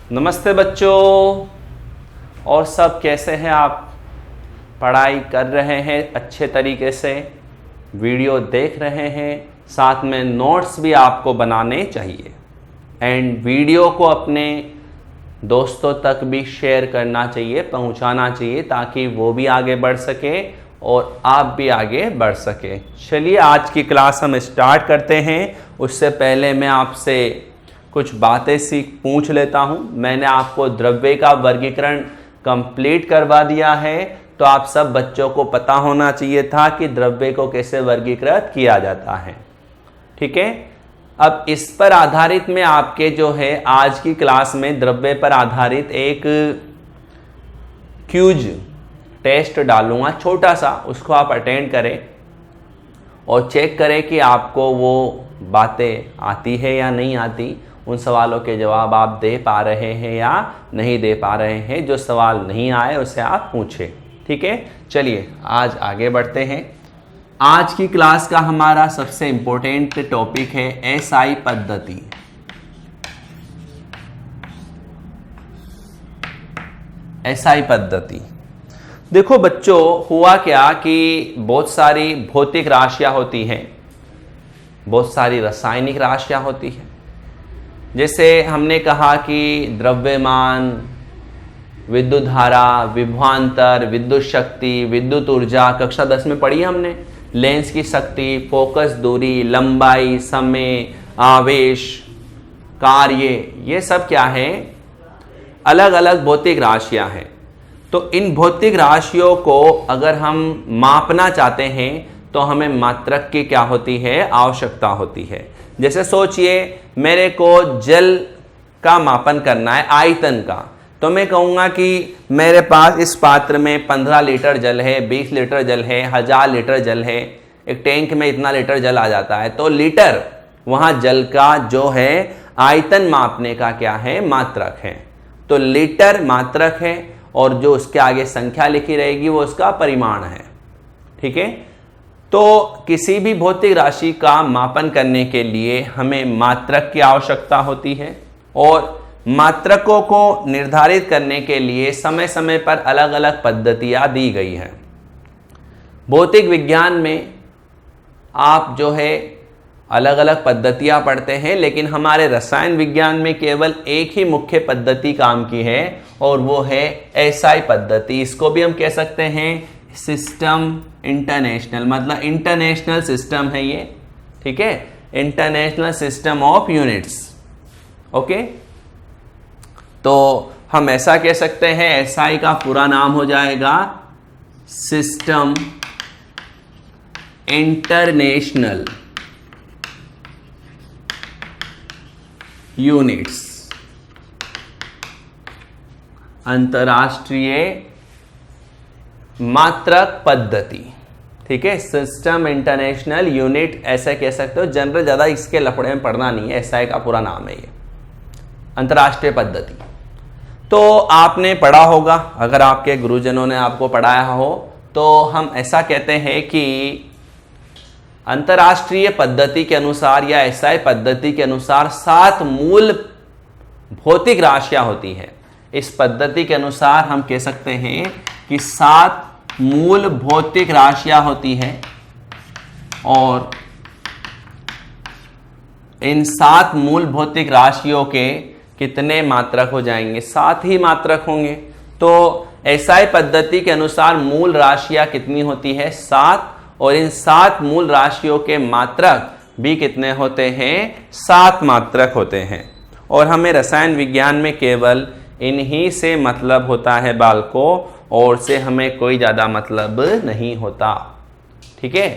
नमस्ते बच्चों, और सब कैसे हैं आप? पढ़ाई कर रहे हैं अच्छे तरीके से, वीडियो देख रहे हैं, साथ में नोट्स भी आपको बनाने चाहिए एंड वीडियो को अपने दोस्तों तक भी शेयर करना चाहिए, पहुंचाना चाहिए ताकि वो भी आगे बढ़ सके और आप भी आगे बढ़ सके। चलिए आज की क्लास हम स्टार्ट करते हैं। उससे पहले मैं आपसे कुछ बातें पूछ लेता हूं। मैंने आपको द्रव्य का वर्गीकरण कंप्लीट करवा दिया है, तो आप सब बच्चों को पता होना चाहिए था कि द्रव्य को कैसे वर्गीकृत किया जाता है। ठीक है, अब इस पर आधारित मैं आपके जो है आज की क्लास में द्रव्य पर आधारित एक क्यूज टेस्ट डालूंगा, छोटा सा। उसको आप अटेंड करें और चेक करें कि आपको वो बातें आती है या नहीं आती, उन सवालों के जवाब आप दे पा रहे हैं या नहीं दे पा रहे हैं। जो सवाल नहीं आए उसे आप पूछें। ठीक है, चलिए आज आगे बढ़ते हैं। आज की क्लास का हमारा सबसे इंपॉर्टेंट टॉपिक है एसआई पद्धति। एसआई पद्धति, देखो बच्चों, हुआ क्या कि बहुत सारी भौतिक राशियां होती हैं, बहुत सारी रासायनिक राशियां होती हैं। जैसे हमने कहा कि द्रव्यमान, विद्युत धारा, विभवांतर, विद्युत शक्ति, विद्युत ऊर्जा कक्षा 10 में पढ़ी हमने। लेंस की शक्ति, फोकस दूरी, लंबाई, समय, आवेश, कार्य, ये सब क्या है? अलग अलग भौतिक राशियां हैं। तो इन भौतिक राशियों को अगर हम मापना चाहते हैं तो हमें मात्रक की क्या होती है? आवश्यकता होती है। जैसे सोचिए मेरे को जल का मापन करना है, आयतन का, तो मैं कहूँगा कि मेरे पास इस पात्र में 15 लीटर जल है, 20 लीटर जल है, 1000 लीटर जल है। एक टैंक में इतना लीटर जल आ जाता है, तो लीटर वहाँ जल का जो है आयतन मापने का क्या है? मात्रक है। तो लीटर मात्रक है और जो उसके आगे संख्या लिखी रहेगी वो उसका परिमाण है। ठीक है, तो किसी भी भौतिक राशि का मापन करने के लिए हमें मात्रक की आवश्यकता होती है और मात्रकों को निर्धारित करने के लिए समय समय पर अलग अलग पद्धतियां दी गई हैं। भौतिक विज्ञान में आप जो है अलग अलग पद्धतियां पढ़ते हैं, लेकिन हमारे रसायन विज्ञान में केवल एक ही मुख्य पद्धति काम की है और वो है एसआई पद्धति। इसको भी हम कह सकते हैं सिस्टम इंटरनेशनल, मतलब इंटरनेशनल सिस्टम है ये। ठीक है, international system of units. Okay, तो हम ऐसा कह सकते हैं, एसआई का पूरा नाम हो जाएगा सिस्टम इंटरनेशनल यूनिट्स, अंतरराष्ट्रीय मात्रक पद्धति। ठीक है, सिस्टम इंटरनेशनल यूनिट ऐसे कह सकते हो। जनरल ज़्यादा इसके लफड़े में पढ़ना नहीं है, एसआई का पूरा नाम है ये, अंतरराष्ट्रीय पद्धति। तो आपने पढ़ा होगा, अगर आपके गुरुजनों ने आपको पढ़ाया हो, तो हम ऐसा कहते हैं कि अंतरराष्ट्रीय पद्धति के अनुसार या एसआई पद्धति के अनुसार 7 मूल भौतिक राशियां होती हैं। इस पद्धति के अनुसार हम कह सकते हैं कि 7 मूल भौतिक राशियां होती हैं और इन 7 मूल भौतिक राशियों के कितने मात्रक हो जाएंगे? 7 ही मात्रक होंगे। तो एसआई पद्धति के अनुसार मूल राशियां कितनी होती है? 7, और इन 7 मूल राशियों के मात्रक भी कितने होते हैं? 7 मात्रक होते हैं। और हमें रसायन विज्ञान में केवल इन्हीं से मतलब होता है बालकों, और से हमें कोई ज़्यादा मतलब नहीं होता। ठीक है,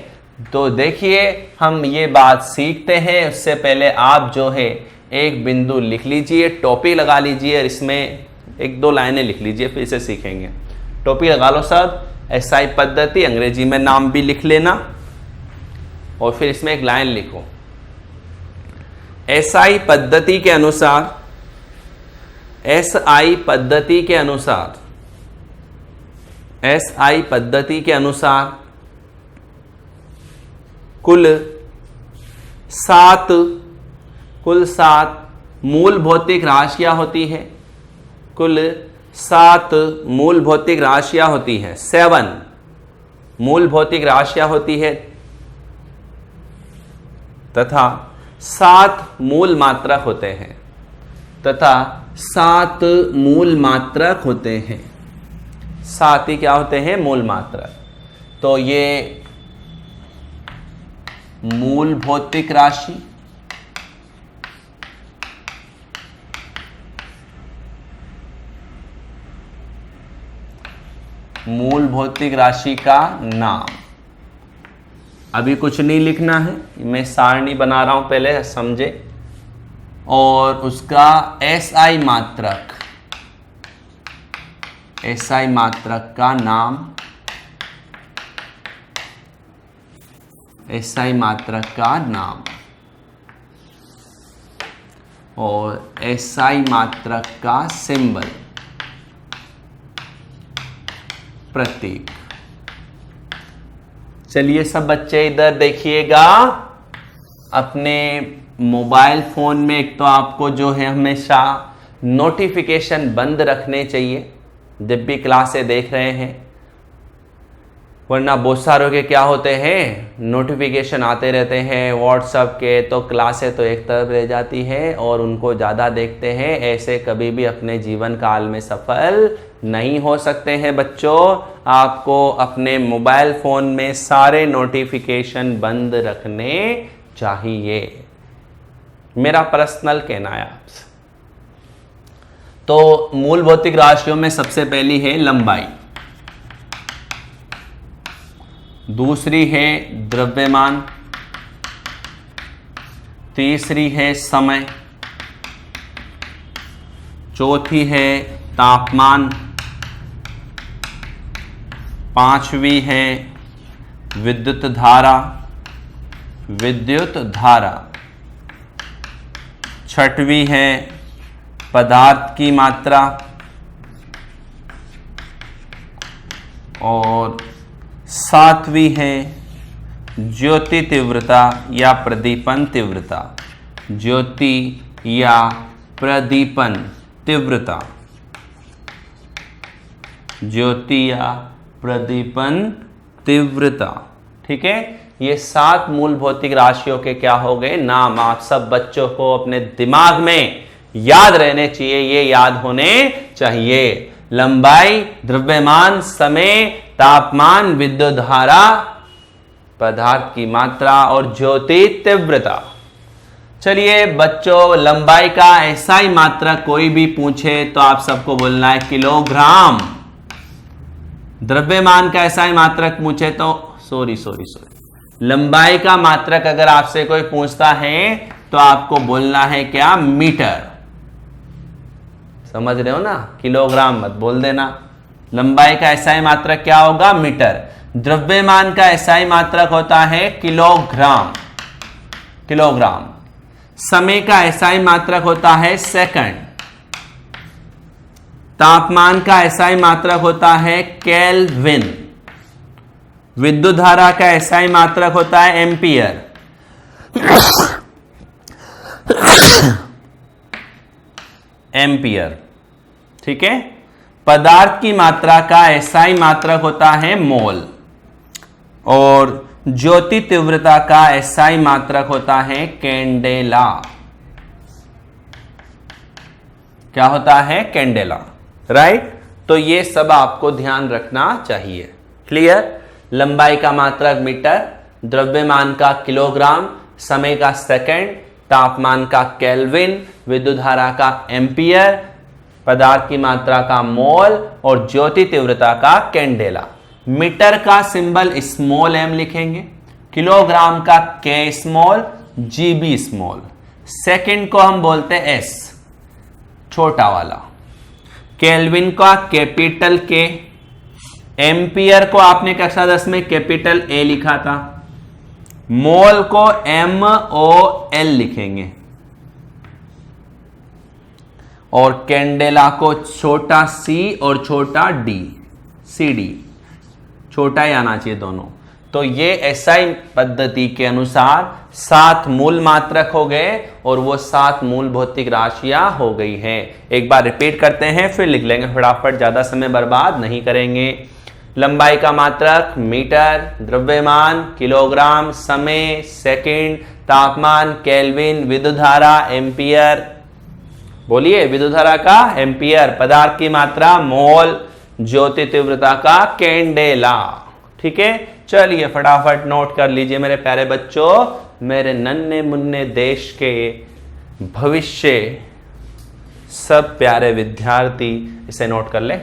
तो देखिए हम ये बात सीखते हैं। उससे पहले आप जो है एक बिंदु लिख लीजिए, टोपी लगा लीजिए और इसमें 1-2 लाइनें लिख लीजिए, फिर इसे सीखेंगे। टोपी लगा लो सब। एसआई पद्धति, अंग्रेजी में नाम भी लिख लेना और फिर इसमें एक लाइन लिखो। एसआई पद्धति के अनुसार, एसआई पद्धति के अनुसार, एसआई पद्धति के अनुसार कुल 7 मूल भौतिक राशियां होती है। कुल 7 मूल भौतिक राशियां होती हैं, 7 मूल भौतिक राशियां होती है तथा 7 मूल मात्रक होते हैं, तथा 7 मूल मात्रक होते हैं। 7 ही क्या होते हैं? मूल मात्रक। तो ये मूल भौतिक राशि, मूल भौतिक राशि का नाम। अभी कुछ नहीं लिखना है, मैं सारणी बना रहा हूं, पहले समझे। और उसका एसआई मात्रक, एसआई मात्रक का नाम, एसआई मात्रक का नाम और एसआई मात्रक का सिंबल, प्रतीक। चलिए सब बच्चे इधर देखिएगा। अपने मोबाइल फोन में एक तो आपको जो है हमेशा नोटिफिकेशन बंद रखने चाहिए जब भी क्लासें देख रहे हैं, वरना बहुत सारों के क्या होते हैं, नोटिफिकेशन आते रहते हैं व्हाट्सएप के, तो क्लासें तो एक तरफ रह जाती है और उनको ज़्यादा देखते हैं। ऐसे कभी भी अपने जीवन काल में सफल नहीं हो सकते हैं बच्चों। आपको अपने मोबाइल फ़ोन में सारे नोटिफिकेशन बंद रखने चाहिए, मेरा पर्सनल कहना है आपसे। तो मूल भौतिक राशियों में सबसे पहली है लंबाई, दूसरी है द्रव्यमान, तीसरी है समय, चौथी है तापमान, पांचवी है विद्युत धारा, विद्युत धारा, छठवीं है पदार्थ की मात्रा और सातवीं है ज्योति तीव्रता या प्रदीपन तीव्रता, ज्योति या प्रदीपन तीव्रता, ज्योति या प्रदीपन तीव्रता। ठीक है, ये 7 मूल भौतिक राशियों के क्या हो गए नाम। आप सब बच्चों को अपने दिमाग में याद रहने चाहिए, ये याद होने चाहिए। लंबाई, द्रव्यमान, समय, तापमान, विद्युत धारा, पदार्थ की मात्रा और ज्योति तीव्रता। चलिए बच्चों, लंबाई का एसआई मात्रा कोई भी पूछे तो आप सबको बोलना है किलोग्राम। द्रव्यमान का एसआई मात्रक पूछे तो सॉरी लंबाई का मात्रक अगर आपसे कोई पूछता है तो आपको बोलना है क्या? मीटर। समझ रहे हो ना? किलोग्राम मत बोल देना। लंबाई का एसआई मात्रक क्या होगा? मीटर। द्रव्यमान का एसआई मात्रक होता है किलोग्राम, किलोग्राम। समय का एसआई मात्रक होता है सेकंड। तापमान का एसआई मात्रक होता है केल्विन। विद्युत धारा का एसआई मात्रक होता है एम्पियर। एम्पियर, ठीक है। पदार्थ की मात्रा का एसआई मात्रक होता है मोल और ज्योति तीव्रता का एसआई मात्रक होता है कैंडेला। क्या होता है? Candela, right. तो ये सब आपको ध्यान रखना चाहिए। क्लियर? लंबाई का मात्रक मीटर, द्रव्यमान का किलोग्राम, समय का सेकंड, तापमान का केल्विन, विद्युत धारा का एम्पियर, पदार्थ की मात्रा का मोल और ज्योति तीव्रता का कैंडेला। मीटर का सिंबल स्मॉल एम लिखेंगे, किलोग्राम का के स्मॉल, जीबी स्मॉल, सेकंड को हम बोलते हैं एस, छोटा वाला, केल्विन का कैपिटल के, एम्पियर को आपने कक्षा 10 में कैपिटल ए लिखा था, मोल को MOL लिखेंगे और कैंडेला को छोटा c और छोटा d, CD, छोटा ही आना चाहिए दोनों। तो ये एसआई पद्धति के अनुसार 7 मूल मात्रक हो गए और वो 7 मूल भौतिक राशियां हो गई हैं। एक बार रिपीट करते हैं फिर लिख लेंगे फटाफट, ज्यादा समय बर्बाद नहीं करेंगे। लंबाई का मात्रक मीटर, द्रव्यमान किलोग्राम, समय सेकंड, तापमान केल्विन, विद्युत धारा एम्पियर, बोलिए विद्युत धारा का एम्पियर, पदार्थ की मात्रा मोल, ज्योति तीव्रता का कैंडेला। ठीक है, चलिए फटाफट नोट कर लीजिए मेरे प्यारे बच्चों, मेरे नन्हे मुन्ने देश के भविष्य सब प्यारे विद्यार्थी इसे नोट कर ले।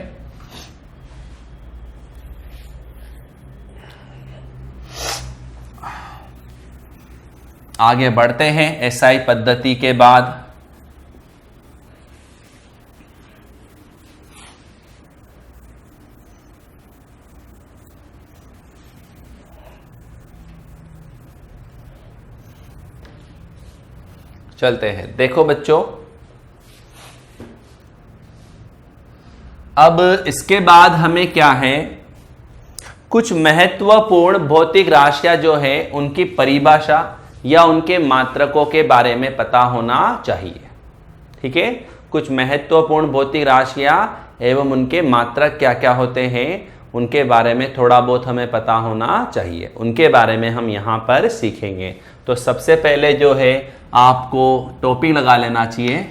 आगे बढ़ते हैं एसआई पद्धति के बाद। चलते हैं, देखो बच्चों, अब इसके बाद हमें क्या है, कुछ महत्वपूर्ण भौतिक राशियां जो है उनकी परिभाषा या उनके मात्रकों के बारे में पता होना चाहिए। ठीक है, कुछ महत्वपूर्ण भौतिक राशियां एवं उनके मात्रक क्या क्या होते हैं उनके बारे में थोड़ा बहुत हमें पता होना चाहिए, उनके बारे में हम यहां पर सीखेंगे। तो सबसे पहले जो है आपको टॉपिक लगा लेना चाहिए,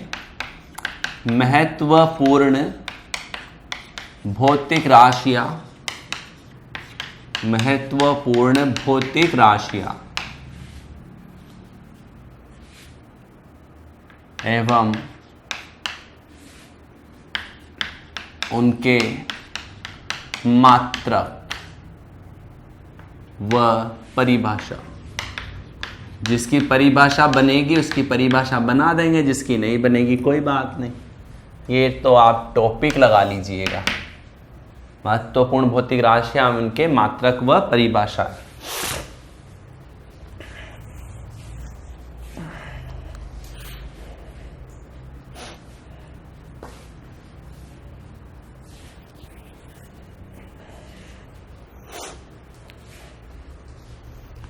महत्वपूर्ण भौतिक राशियां, महत्वपूर्ण भौतिक राशियां एवं उनके मात्रक व परिभाषा। जिसकी परिभाषा बनेगी उसकी परिभाषा बना देंगे, जिसकी नहीं बनेगी कोई बात नहीं। ये तो आप टॉपिक लगा लीजिएगा, महत्वपूर्ण भौतिक राशियां उनके मात्रक व परिभाषा।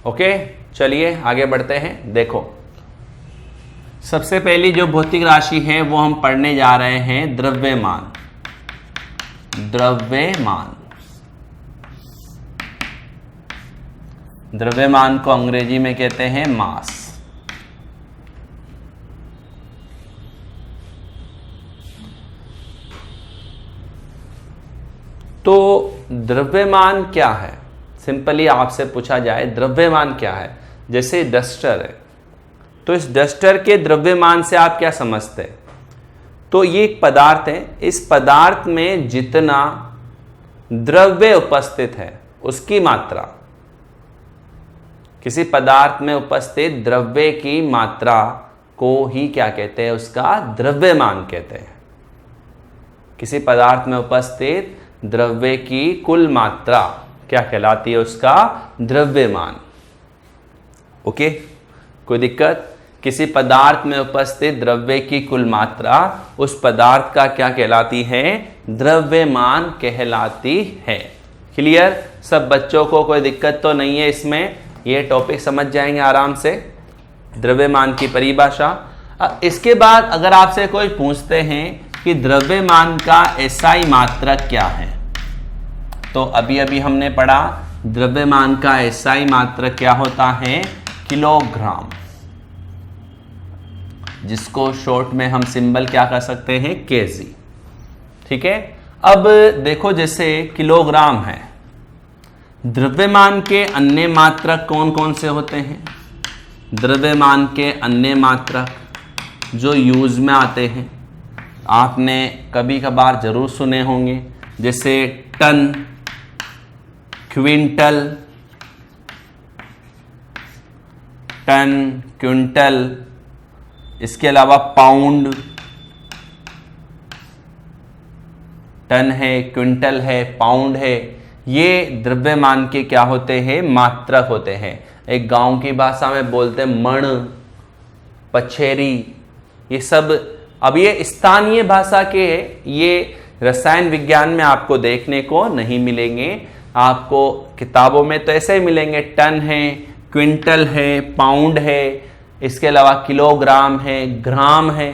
ओके, चलिए आगे बढ़ते हैं। देखो, सबसे पहली जो भौतिक राशि है वो हम पढ़ने जा रहे हैं द्रव्यमान। द्रव्यमान, द्रव्यमान को अंग्रेजी में कहते हैं मास। तो द्रव्यमान क्या है, सिंपली आपसे पूछा जाए द्रव्यमान क्या है, जैसे डस्टर है तो इस डस्टर के द्रव्यमान से आप क्या समझते हैं? तो ये एक पदार्थ है, इस पदार्थ में जितना द्रव्य उपस्थित है उसकी मात्रा, किसी पदार्थ में उपस्थित द्रव्य की मात्रा को ही क्या कहते हैं, उसका द्रव्यमान कहते हैं। किसी पदार्थ में उपस्थित द्रव्य की कुल मात्रा क्या कहलाती है, उसका द्रव्यमान। ओके, कोई दिक्कत? किसी पदार्थ में उपस्थित द्रव्य की कुल मात्रा उस पदार्थ का क्या कहलाती है, द्रव्यमान कहलाती है। क्लियर? सब बच्चों को कोई दिक्कत तो नहीं है इसमें, ये टॉपिक समझ जाएंगे आराम से, द्रव्यमान की परिभाषा। इसके बाद अगर आपसे कोई पूछते हैं कि द्रव्यमान का एसआई मात्रक क्या है, तो अभी अभी हमने पढ़ा द्रव्यमान का एसआई मात्रक क्या होता है, किलोग्राम, जिसको शॉर्ट में हम सिंबल क्या कर सकते हैं, केजी। ठीक है, अब देखो जैसे किलोग्राम है, द्रव्यमान के अन्य मात्रक कौन कौन से होते हैं? द्रव्यमान के अन्य मात्रक जो यूज में आते हैं आपने कभी कभार जरूर सुने होंगे, जैसे टन, क्विंटल, टन, क्विंटल, इसके अलावा पाउंड, टन है, क्विंटल है, पाउंड है, ये द्रव्यमान के क्या होते हैं, मात्रक होते हैं। एक गांव की भाषा में बोलते हैं मण, पछेरी, ये सब अब ये स्थानीय भाषा के, ये रसायन विज्ञान में आपको देखने को नहीं मिलेंगे। आपको किताबों में तो ऐसे ही मिलेंगे, टन है, क्विंटल है, पाउंड है, इसके अलावा किलोग्राम है, ग्राम है।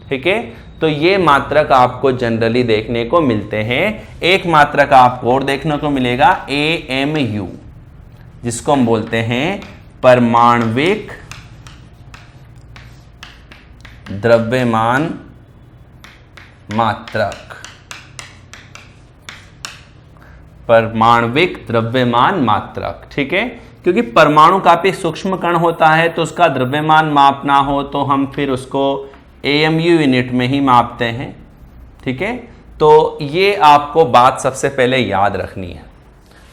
ठीक है, तो ये मात्रक आपको जनरली देखने को मिलते हैं। एक मात्रक आपको और देखने को मिलेगा AMU, जिसको हम बोलते हैं परमाण्विक द्रव्यमान मात्रक। परमाण्विक द्रव्यमान मात्रक, ठीक है, क्योंकि परमाणु काफी सूक्ष्म कण होता है, तो उसका द्रव्यमान मापना हो तो हम फिर उसको AMU यूनिट में ही मापते हैं। ठीक है, तो ये आपको बात सबसे पहले याद रखनी है।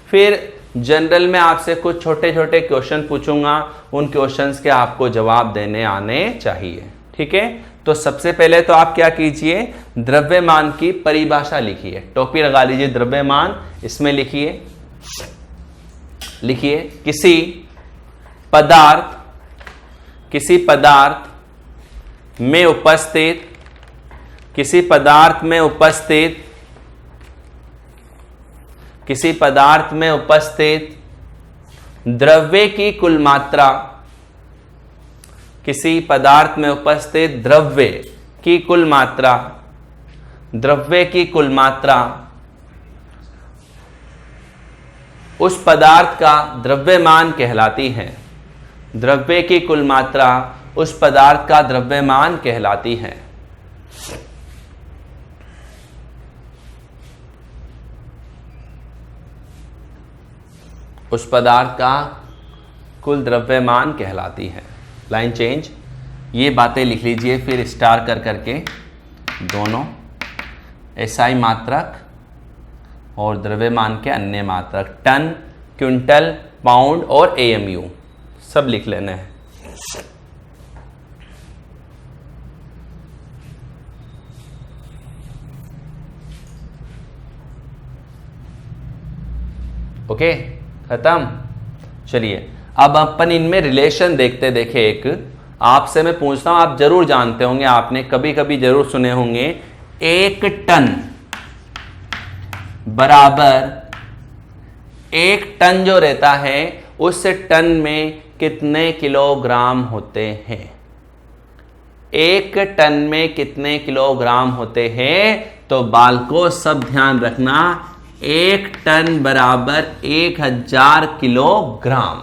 फिर जनरल में आपसे कुछ छोटे छोटे क्वेश्चन पूछूंगा, उन क्वेश्चंस के आपको जवाब देने आने चाहिए। ठीक है, तो सबसे पहले तो आप क्या कीजिए, द्रव्यमान की परिभाषा लिखिए। टोपी लगा लीजिए, द्रव्यमान इसमें लिखिए। किसी पदार्थ में उपस्थित द्रव्य की कुल मात्रा, किसी पदार्थ में उपस्थित द्रव्य की कुल मात्रा उस पदार्थ का द्रव्यमान कहलाती है। द्रव्य की कुल मात्रा उस पदार्थ का द्रव्यमान कहलाती है। उस पदार्थ का कुल द्रव्यमान कहलाती है। लाइन चेंज, ये बातें लिख लीजिए, फिर स्टार कर करके दोनों SI मात्रक और द्रव्यमान के अन्य मात्रक, टन, क्विंटल, पाउंड और AMU सब लिख लेना है। ओके, खत्म। चलिए अब अपन इनमें रिलेशन देखते। देखे, एक आपसे मैं पूछता हूं, आप जरूर जानते होंगे, आपने कभी कभी जरूर सुने होंगे, 1 टन बराबर, 1 टन जो रहता है उस टन में कितने किलोग्राम होते हैं। 1 टन में कितने किलोग्राम होते हैं, तो बालको सब ध्यान रखना, 1 टन बराबर 1000 किलोग्राम।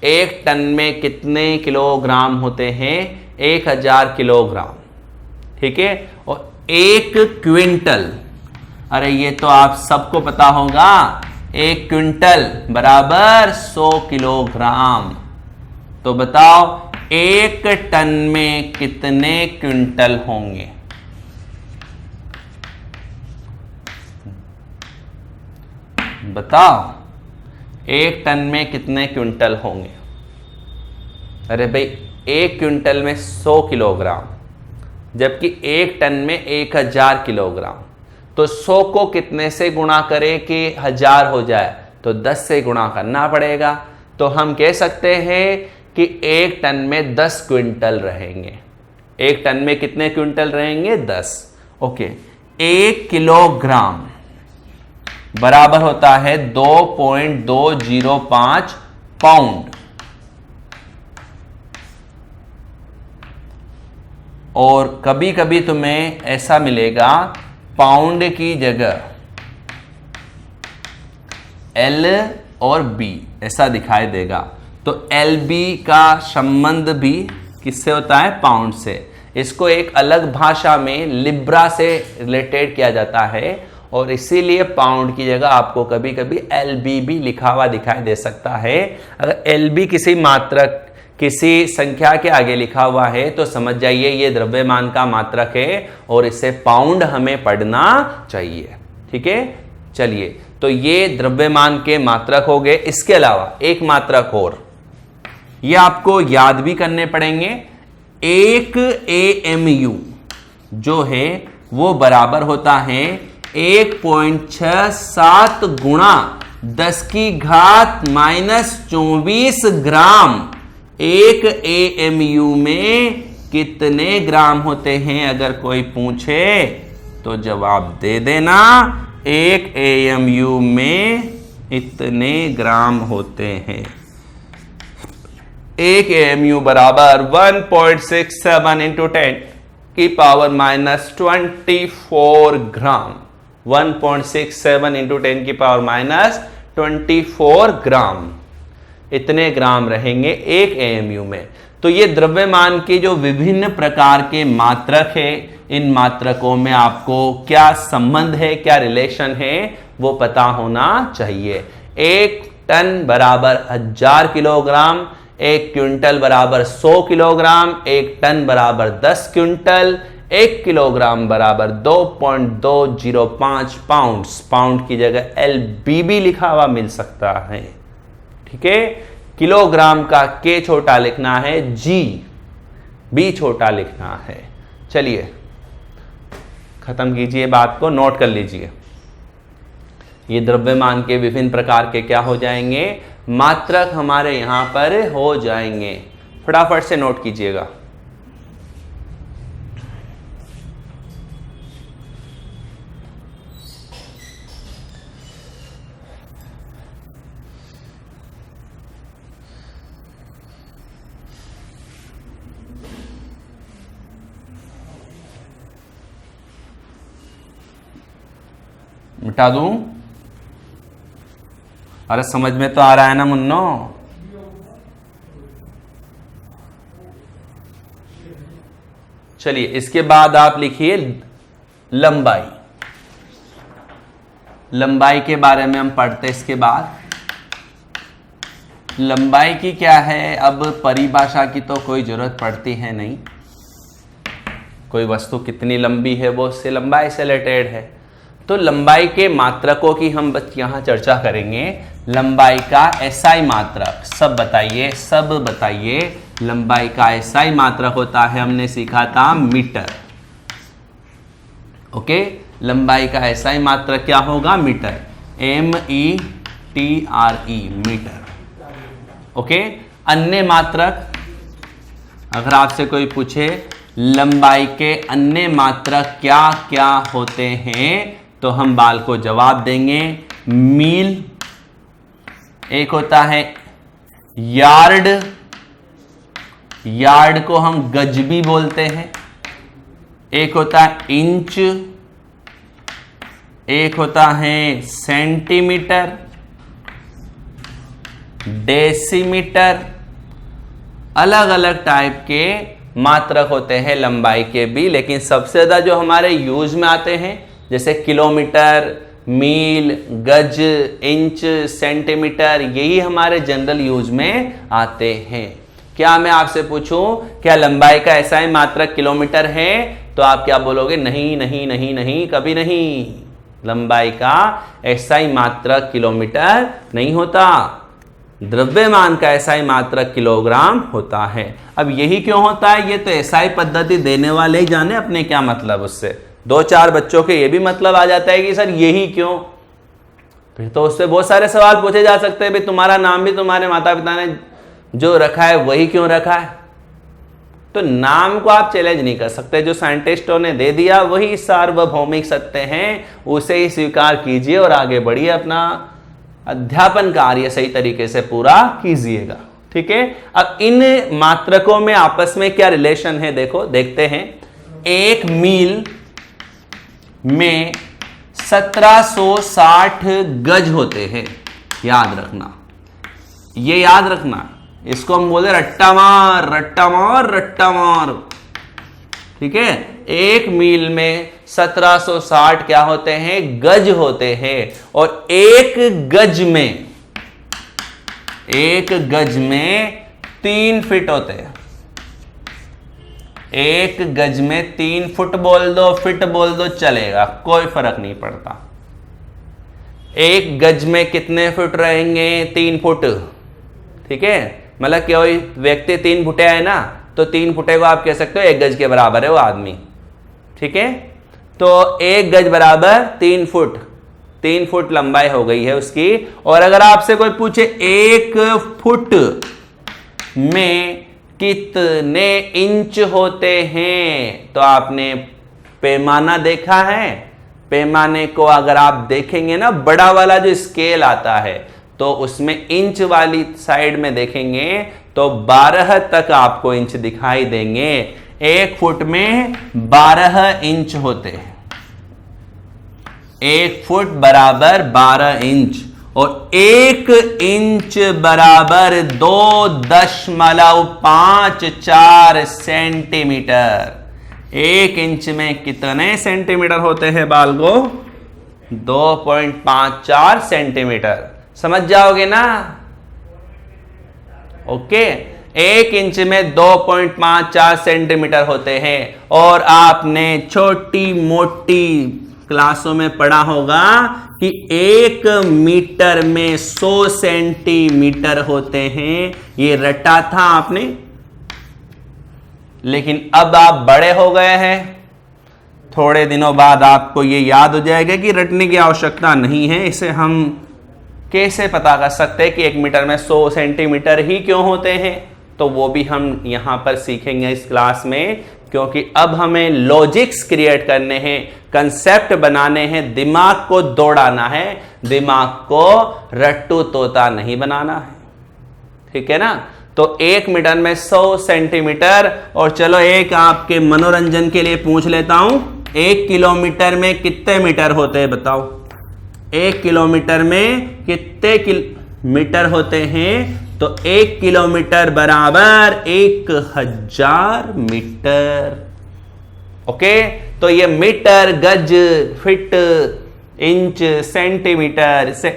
1 टन में कितने किलोग्राम होते हैं, 1000 किलोग्राम। ठीक है, और 1 क्विंटल, अरे ये तो आप सबको पता होगा, 1 क्विंटल बराबर 100 किलोग्राम। तो बताओ 1 टन में कितने क्विंटल होंगे। बताओ 1 टन में कितने क्विंटल होंगे। अरे भाई 1 क्विंटल में 100 किलोग्राम, जबकि 1 टन में 1000 किलोग्राम। तो 100 को कितने से गुणा करें कि 1000 हो जाए, तो 10 से गुणा करना पड़ेगा। तो हम कह सकते हैं कि 1 टन में 10 क्विंटल रहेंगे। 1 टन में कितने क्विंटल रहेंगे, 10। ओके, 1 किलोग्राम बराबर होता है 2.205 पाउंड। और कभी कभी तुम्हें ऐसा मिलेगा, पाउंड की जगह L और B ऐसा दिखाई देगा। तो LB का संबंध भी किससे होता है, पाउंड से। इसको एक अलग भाषा में लिब्रा से रिलेटेड किया जाता है, और इसीलिए पाउंड की जगह आपको कभी कभी LB भी लिखा हुआ दिखाई दे सकता है। अगर LB किसी मात्रक, किसी संख्या के आगे लिखा हुआ है तो समझ जाइए ये द्रव्यमान का मात्रक है, और इसे पाउंड हमें पढ़ना चाहिए। ठीक है, चलिए, तो ये द्रव्यमान के मात्रक हो गए। इसके अलावा एक मात्रक और, ये आपको याद भी करने पड़ेंगे। 1 AMU जो है वो बराबर होता है 1.67 गुणा 10⁻⁻24 ग्राम। 1 AMU में कितने ग्राम होते हैं, अगर कोई पूछे तो जवाब दे देना, एक AMU में इतने ग्राम होते हैं। एक AMU बराबर 1.67 इंटू 10 की पावर माइनस 24 ग्राम। 1.67 इंटू 10 की पावर माइनस 24 ग्राम, इतने ग्राम रहेंगे एक AMU में। तो ये द्रव्यमान के जो विभिन्न प्रकार के मात्रक है, इन मात्रकों में आपको क्या संबंध है, क्या रिलेशन है, वो पता होना चाहिए। एक टन बराबर 1000 किलोग्राम, एक क्विंटल बराबर 100 किलोग्राम, एक टन बराबर 10 क्विंटल, एक किलोग्राम बराबर 2.205 पाउंड्स। पाउंड की जगह LBB लिखा हुआ मिल सकता है। ठीक है, किलोग्राम का K छोटा लिखना है, B छोटा लिखना है। चलिए खत्म कीजिए, बात को नोट कर लीजिए। ये द्रव्यमान के विभिन्न प्रकार के क्या हो जाएंगे, मात्रक हमारे यहां पर हो जाएंगे। फटाफट से नोट कीजिएगा। मिटा दूं? अरे समझ में तो आ रहा है ना मुन्नो? चलिए इसके बाद आप लिखिए लंबाई। लंबाई के बारे में हम पढ़ते, इसके बाद लंबाई की क्या है, अब परिभाषा की तो कोई जरूरत पड़ती है नहीं। कोई वस्तु कितनी लंबी है वो उससे लंबाई से रिलेटेड है। तो लंबाई के मात्रकों की हम बस यहां चर्चा करेंगे। लंबाई का SI मात्रक, सब बताइए। लंबाई का SI मात्रक होता है, हमने सीखा था मीटर। ओके, लंबाई का SI मात्रक क्या होगा, मीटर। METRE, metre. ओके, अन्य मात्रक, अगर आपसे कोई पूछे लंबाई के अन्य मात्रक क्या क्या होते हैं, तो हम बाल को जवाब देंगे मील, एक होता है यार्ड, यार्ड को हम गज भी बोलते हैं, एक होता है इंच, एक होता है सेंटीमीटर, डेसीमीटर। अलग अलग टाइप के मात्रक होते हैं लंबाई के भी, लेकिन सबसे ज्यादा जो हमारे यूज में आते हैं जैसे किलोमीटर, मील, गज, इंच, सेंटीमीटर, यही हमारे जनरल यूज में आते हैं। क्या मैं आपसे पूछूं क्या लंबाई का SI मात्रक किलोमीटर है, तो आप क्या बोलोगे, नहीं नहीं नहीं नहीं, कभी नहीं। लंबाई का SI मात्रक किलोमीटर नहीं होता, द्रव्यमान का SI मात्रक किलोग्राम होता है। अब यही क्यों होता है, ये तो SI पद्धति देने वाले ही जाने अपने क्या मतलब उससे। 2-4 बच्चों के ये भी मतलब आ जाता है कि सर यही क्यों, फिर तो उससे बहुत सारे सवाल पूछे जा सकते हैं। भाई तुम्हारा नाम भी तुम्हारे माता पिता ने जो रखा है वही क्यों रखा है, तो नाम को आप चैलेंज नहीं कर सकते। जो साइंटिस्टों ने दे दिया वही सार्वभौमिक सत्य हैं, उसे ही स्वीकार कीजिए और आगे बढ़िए, अपना अध्यापन कार्य सही तरीके से पूरा कीजिएगा। ठीक है, अब इन मात्रकों में आपस में क्या रिलेशन है, देखो देखते हैं। एक मील में 1760 गज होते हैं, याद रखना, ये याद रखना। इसको हम बोले रट्टा मार रट्टा मार रट्टा मार। ठीक है, एक मील में 1760 क्या होते हैं, गज होते हैं। और एक गज में 3 फीट होते हैं। एक गज में 3 फुट बोल दो, फिट बोल दो, चलेगा, कोई फर्क नहीं पड़ता। एक गज में कितने फुट रहेंगे, 3 फुट। ठीक है, मतलब कोई व्यक्ति 3 फुटे है ना, तो 3 फुटे को आप कह सकते हो 1 गज के बराबर है वो आदमी। ठीक है, तो 1 गज बराबर 3 फुट, 3 फुट लंबाई हो गई है उसकी। और अगर आपसे कोई पूछे 1 फुट में कितने इंच होते हैं, तो आपने पैमाना देखा है, पैमाने को अगर आप देखेंगे ना, बड़ा वाला जो स्केल आता है तो उसमें इंच वाली साइड में देखेंगे तो 12 तक आपको इंच दिखाई देंगे। 1 फुट में 12 इंच होते हैं। 1 फुट बराबर 12 इंच और 1 इंच बराबर 2.54 सेंटीमीटर। 1 इंच में कितने सेंटीमीटर होते हैं बालगो? 2.54 सेंटीमीटर। समझ जाओगे ना? ओके, 1 इंच में 2.54 सेंटीमीटर होते हैं। और आपने छोटी मोटी क्लासों में पढ़ा होगा कि 1 मीटर में 100 सेंटीमीटर होते हैं। ये रटा था आपने, लेकिन अब आप बड़े हो गए हैं, थोड़े दिनों बाद आपको ये याद हो जाएगा कि रटने की आवश्यकता नहीं है। इसे हम कैसे पता कर सकते हैं कि 1 मीटर में 100 सेंटीमीटर ही क्यों होते हैं, तो वो भी हम यहां पर सीखेंगे इस क्लास में, क्योंकि अब हमें लॉजिक्स क्रिएट करने हैं, कंसेप्ट बनाने हैं, दिमाग को दौड़ाना है, दिमाग को रट्टू तोता नहीं बनाना है। ठीक है ना? तो 1 मीटर में 100 सेंटीमीटर। और चलो एक आपके मनोरंजन के लिए पूछ लेता हूं, 1 किलोमीटर में कितने मीटर होते हैं बताओ? 1 किलोमीटर में कितने मीटर होते हैं? तो 1 किलोमीटर बराबर 1000 मीटर। ओके, तो ये मीटर, गज, फीट, इंच, सेंटीमीटर से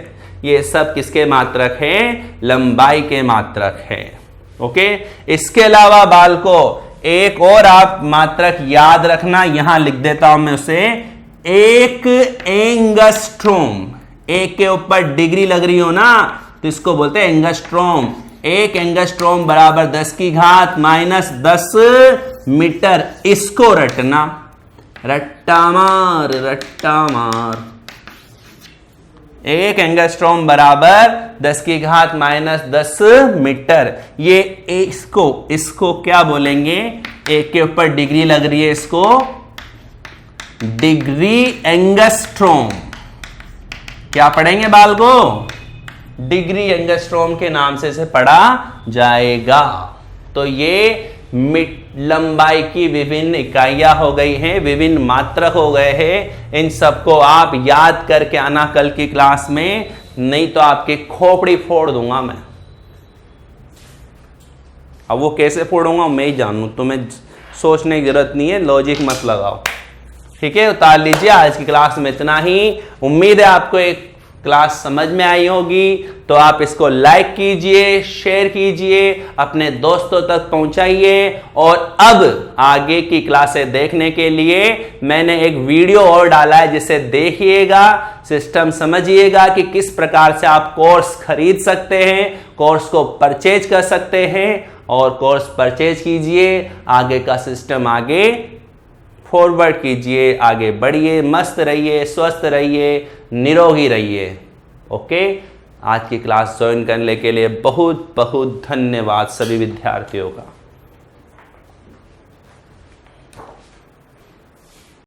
ये सब किसके मात्रक हैं? लंबाई के मात्रक हैं। ओके, इसके अलावा बालको एक और आप मात्रक याद रखना, यहां लिख देता हूं मैं उसे, 1 एंगस्ट्रोम। 1 के ऊपर डिग्री लग रही हो ना, तो इसको बोलते हैं एंगस्ट्रोम। 1 एंगस्ट्रोम बराबर 10 की घात माइनस 10 मीटर। इसको रटना, रट्टा मार रट्टा मार। 1 एंगस्ट्रोम बराबर 10 की घात माइनस 10 मीटर। ये इसको क्या बोलेंगे? 1 के ऊपर डिग्री लग रही है, इसको डिग्री एंगस्ट्रोम। क्या पढ़ेंगे बालको? डिग्री एंगस्ट्रोम के नाम से इसे पढ़ा जाएगा। तो ये लंबाई की विभिन्न इकाइयां हो गई हैं, विभिन्न मात्रक हो गए हैं। इन सबको आप याद करके आना कल की क्लास में, नहीं तो आपकी खोपड़ी फोड़ दूंगा मैं। अब वो कैसे फोड़ूंगा मैं ही जानू, तुम्हें सोचने की जरूरत नहीं है, लॉजिक मत लगाओ। ठीक है, उतार लीजिए। आज की क्लास में इतना ही। उम्मीद है आपको एक क्लास समझ में आई होगी। तो आप इसको लाइक कीजिए, शेयर कीजिए, अपने दोस्तों तक पहुंचाइए। और अब आगे की क्लासें देखने के लिए मैंने एक वीडियो और डाला है, जिसे देखिएगा, सिस्टम समझिएगा कि किस प्रकार से आप कोर्स खरीद सकते हैं, कोर्स को परचेज कर सकते हैं। और कोर्स परचेज कीजिए, आगे का सिस्टम आगे फॉरवर्ड कीजिए, आगे बढ़िए, मस्त रहिए, स्वस्थ रहिए, निरोगी रहिए। ओके, आज की क्लास ज्वाइन करने के लिए बहुत बहुत धन्यवाद सभी विद्यार्थियों का।